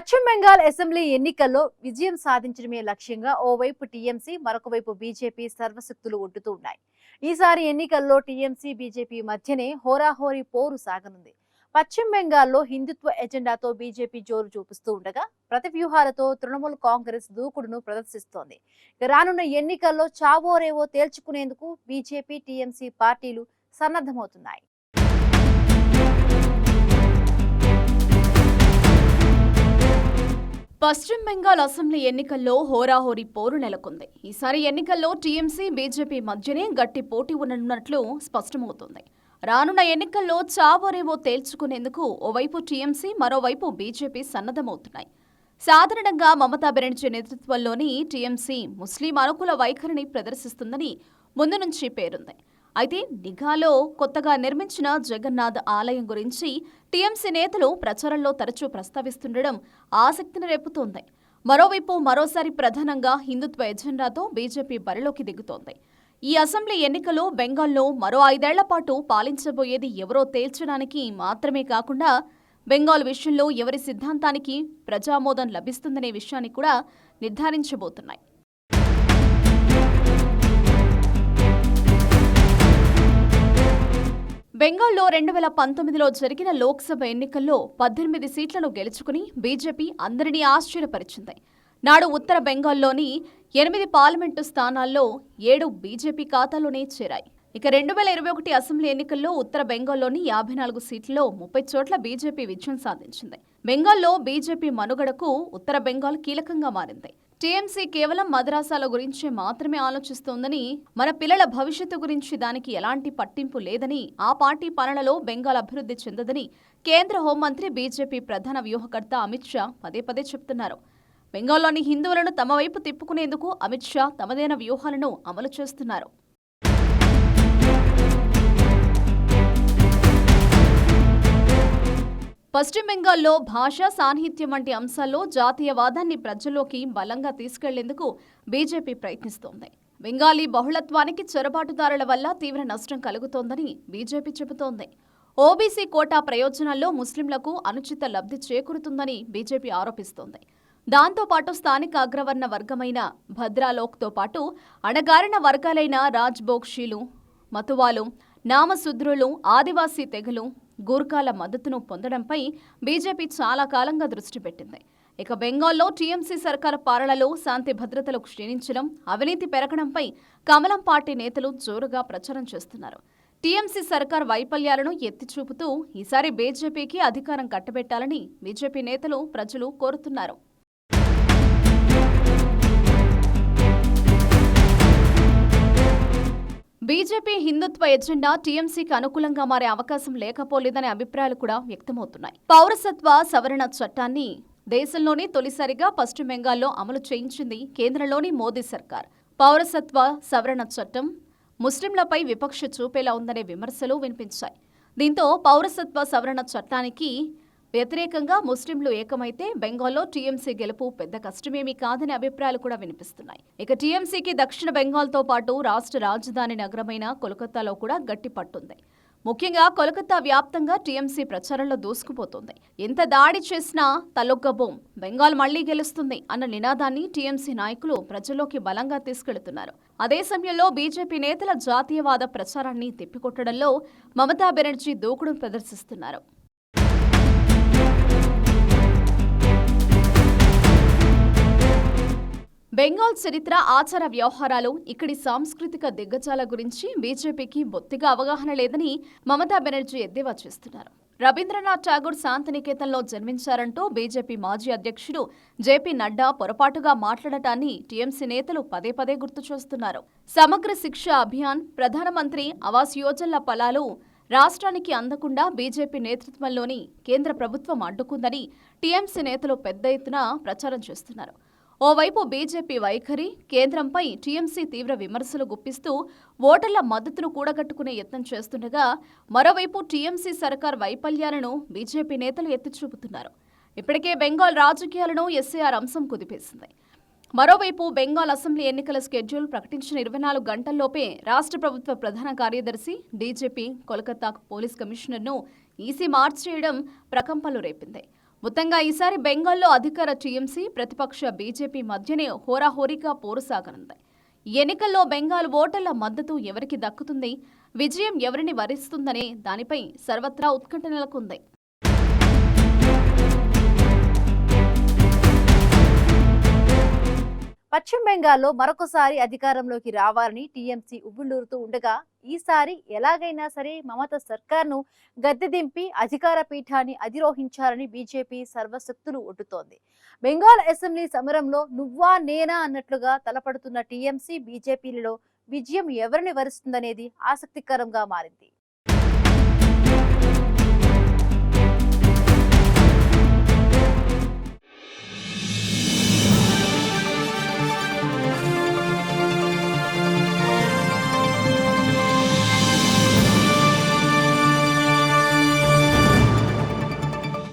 పశ్చిమ బెంగాల్ అసెంబ్లీ ఎన్నికల్లో విజయం సాధించడమే లక్ష్యంగా ఓవైపు టీఎంసీ మరొకవైపు బీజేపీ సర్వశక్తులు ఒడ్డుతూ ఉన్నాయి. ఈసారి ఎన్నికల్లో టీఎంసీ బీజేపీ మధ్యనే హోరాహోరీ పోరు సాగనుంది. పశ్చిమ బెంగాల్లో హిందుత్వ ఎజెండాతో బీజేపీ జోరు చూపిస్తూ ఉండగా ప్రతి వ్యూహాలతో తృణమూల్ కాంగ్రెస్ దూకుడును ప్రదర్శిస్తోంది. రానున్న ఎన్నికల్లో చావోరేవో తేల్చుకునేందుకు బీజేపీ టీఎంసీ పార్టీలు సన్నద్ధమవుతున్నాయి. పశ్చిమ బెంగాల్ అసెంబ్లీ ఎన్నికల్లో హోరాహోరీ పోరు నెలకొంది. ఈసారి ఎన్నికల్లో టీఎంసీ బీజేపీ మధ్యనే గట్టి పోటీ ఉండనున్నట్లు స్పష్టమవుతోంది. రానున్న ఎన్నికల్లో చావోరేవో తేల్చుకునేందుకు ఓవైపు టీఎంసీ మరోవైపు బీజేపీ సన్నద్ధమవుతున్నాయి. సాధారణంగా మమతా బెనర్జీ నేతృత్వంలోని టీఎంసీ ముస్లిం అనుకూల వైఖరిని ప్రదర్శిస్తుందని ముందు నుంచి పేరుంది. అయితే నిఘాలో కొత్తగా నిర్మించిన జగన్నాథ్ ఆలయం గురించి టీఎంసీ నేతలు ప్రచారంలో తరచూ ప్రస్తావిస్తుండడం ఆసక్తిని రేపుతోంది. మరోవైపు మరోసారి ప్రధానంగా హిందుత్వ ఎజెండాతో బీజేపీ బరిలోకి దిగుతోంది. ఈ అసెంబ్లీ ఎన్నికలు బెంగాల్లో మరో 5 ఏళ్ల పాటు పాలించబోయేది ఎవరో తేల్చడానికి మాత్రమే కాకుండా బెంగాల్ విషయంలో ఎవరి సిద్ధాంతానికి ప్రజామోదం లభిస్తుందనే విషయాన్ని కూడా నిర్ధారించబోతున్నాయి. బెంగాల్లో 2019లో జరిగిన లోక్సభ ఎన్నికల్లో 18 సీట్లను గెలుచుకుని బీజేపీ అందరినీ ఆశ్చర్యపరిచింది. నాడు ఉత్తర బెంగాల్లోని 8 పార్లమెంటు స్థానాల్లో 7 బీజేపీ ఖాతాలోనే చేరాయి. ఇక 2021 అసెంబ్లీ ఎన్నికల్లో ఉత్తర బెంగాల్లోని 54 సీట్లలో 30 చోట్ల బీజేపీ విజయం సాధించింది. బెంగాల్లో బీజేపీ మనుగడకు ఉత్తర బెంగాల్ కీలకంగా మారింది. టీఎంసీ కేవలం మద్రాసాల గురించి మాత్రమే ఆలోచిస్తోందని, మన పిల్లల భవిష్యత్తు గురించి దానికి ఎలాంటి పట్టింపు లేదని, ఆ పార్టీ పాలనలో బెంగాల్ అభివృద్ధి చెందదని కేంద్ర హోంమంత్రి బీజేపీ ప్రధాన వ్యూహకర్త అమిత్ షా పదే పదే చెప్తున్నారు. బెంగాల్లోని హిందువులను తమ వైపు తిప్పుకునేందుకు అమిత్ షా తమదైన వ్యూహాలను అమలు చేస్తున్నారు. పశ్చిమ బెంగాల్లో భాష, సాహిత్యం వంటి అంశాల్లో జాతీయవాదాన్ని ప్రజల్లోకి బలంగా తీసుకెళ్లేందుకు బీజేపీ ప్రయత్నిస్తోంది. బెంగాలీ బహుళత్వానికి చొరబాటుదారుల వల్ల తీవ్ర నష్టం కలుగుతోందని బీజేపీ చెబుతోంది. ఓబీసీ కోటా ప్రయోజనాల్లో ముస్లింలకు అనుచిత లబ్ధి చేకూరుతుందని బీజేపీ ఆరోపిస్తోంది. దాంతోపాటు స్థానిక అగ్రవర్ణ వర్గమైన భద్రాలోక్తో పాటు అణగారిన వర్గాలైన రాజ్బోగ్షీలు, మతువాలు, నామశూద్రులు, ఆదివాసీ తెగలు, గూర్ఖాల మద్దతును పొందడంపై బీజేపీ చాలా కాలంగా దృష్టి పెట్టింది. ఇక బెంగాల్లో టీఎంసీ సర్కారు పాలనలో శాంతి భద్రతలు క్షీణించడం, అవినీతి పెరగడంపై కమలం పార్టీ నేతలు జోరుగా ప్రచారం చేస్తున్నారు. టీఎంసీ సర్కార్ వైఫల్యాలను ఎత్తిచూపుతూ ఈసారి బీజేపీకి అధికారం కట్టబెట్టాలని బీజేపీ నేతలు, ప్రజలు కోరుతున్నారు. బీజేపీ హిందుత్వ ఎజెండా టీఎంసీకి అనుకూలంగా మారే అవకాశం లేకపోలేదనే అభిప్రాయాలు కూడా వ్యక్తమవుతున్నాయి. పౌరసత్వ సవరణ చట్టాన్ని దేశంలోనే తొలిసారిగా పశ్చిమ బెంగాల్లో అమలు చేయించింది కేంద్రంలోని మోదీ సర్కార్. పౌరసత్వ సవరణ చట్టం ముస్లింలపై వివక్ష చూపేలా ఉందనే విమర్శలు వినిపించాయి. దీంతో పౌరసత్వ సవరణ చట్టానికి వ్యతిరేకంగా ముస్లింలు ఏకమైతే బెంగాల్లో టీఎంసీ గెలుపు పెద్ద కష్టమేమీ కాదనే అభిప్రాయాలు కూడా వినిపిస్తున్నాయి. ఇక టీఎంసీకి దక్షిణ బెంగాల్తో పాటు రాష్ట్ర రాజధాని నగరమైన కోల్కతాలో కూడా గట్టి పట్టుంది. ముఖ్యంగా కోల్కతా వ్యాప్తంగా టీఎంసీ ప్రచారంలో దూసుకుపోతుంది. ఎంత దాడి చేసినా తలొగ్గబోం, బెంగాల్ మళ్లీ గెలుస్తుంది అన్న నినాదాన్ని టీఎంసీ నాయకులు ప్రజల్లోకి బలంగా తీసుకెళ్తున్నారు. అదే సమయంలో బీజేపీ నేతల జాతీయవాద ప్రచారాన్ని తిప్పికొట్టడంలో మమతా బెనర్జీ దూకుడు ప్రదర్శిస్తున్నారు. బెంగాల్ చరిత్ర, ఆచార వ్యవహారాలు, ఇక్కడి సాంస్కృతిక దిగ్గజాల గురించి బీజేపీకి బొత్తిగా అవగాహన లేదని మమతా బెనర్జీ ఎద్దేవా చేస్తున్నారు. రవీంద్రనాథ్ ఠాగూర్ శాంతినికేతన్లో జన్మించారంటూ బీజేపీ మాజీ అధ్యక్షుడు జేపీ నడ్డా పొరపాటుగా మాట్లాడటాన్ని టీఎంసీ నేతలు పదే పదే గుర్తు చేస్తున్నారు. సమగ్ర శిక్ష అభియాన్, ప్రధానమంత్రి ఆవాస్ యోజనల ఫలాలు రాష్ట్రానికి అందకుండా బీజేపీ నేతృత్వంలోని కేంద్ర ప్రభుత్వం అడ్డుకుందని టీఎంసీ నేతలు పెద్ద ఎత్తున ప్రచారం చేస్తున్నారు. ఓవైపు బీజేపీ వైఖరి, కేంద్రంపై టీఎంసీ తీవ్ర విమర్శలు గుప్పిస్తూ ఓటర్ల మద్దతును కూడగట్టుకునే యత్నం చేస్తుండగా, మరోవైపు టీఎంసీ సర్కార్ వైఫల్యాలను బీజేపీ నేతలు ఎత్తిచూపుతున్నారు. ఇప్పటికే బెంగాల్ రాజకీయాలను ఎస్ఐఆర్ అంశం కుదిపేసింది. మరోవైపు బెంగాల్ అసెంబ్లీ ఎన్నికల స్కెడ్యూల్ ప్రకటించిన 24 గంటల్లోపే రాష్ట్ర ప్రభుత్వ ప్రధాన కార్యదర్శి, డీజీపీ, కోల్కతా పోలీస్ కమిషనర్ను ఈసీ మార్చేయడం ప్రకంపనలు రేపింది. మొత్తంగా ఈసారి బెంగాల్లో అధికార టీఎంసీ ప్రతిపక్ష బీజేపీ మధ్యనే హోరాహోరీగా పోరు సాగనుంది. ఎన్నికల్లో బెంగాల్ ఓటర్ల మద్దతు ఎవరికి దక్కుతుంది, విజయం ఎవరిని వరిస్తుందనే దానిపై సర్వత్రా ఉత్కంఠ నెలకొంది. పశ్చిమ బెంగాల్లో మరొకసారి అధికారంలోకి రావాలని టీఎంసీ ఉవ్విళ్లూరుతూ ఉండగా ఈసారి ఎలాగైనా సరే మమతా సర్కార్ను గద్దె దింపి అధికార పీఠాన్ని అధిరోహించాలని బీజేపీ సర్వశక్తులు ఒడ్డుతోంది. బెంగాల్ అసెంబ్లీ సమరంలో నువ్వా నేనా అన్నట్లుగా తలపడుతున్న టీఎంసీ బీజేపీలలో విజయం ఎవరిని వరిస్తుందనేది ఆసక్తికరంగా మారింది.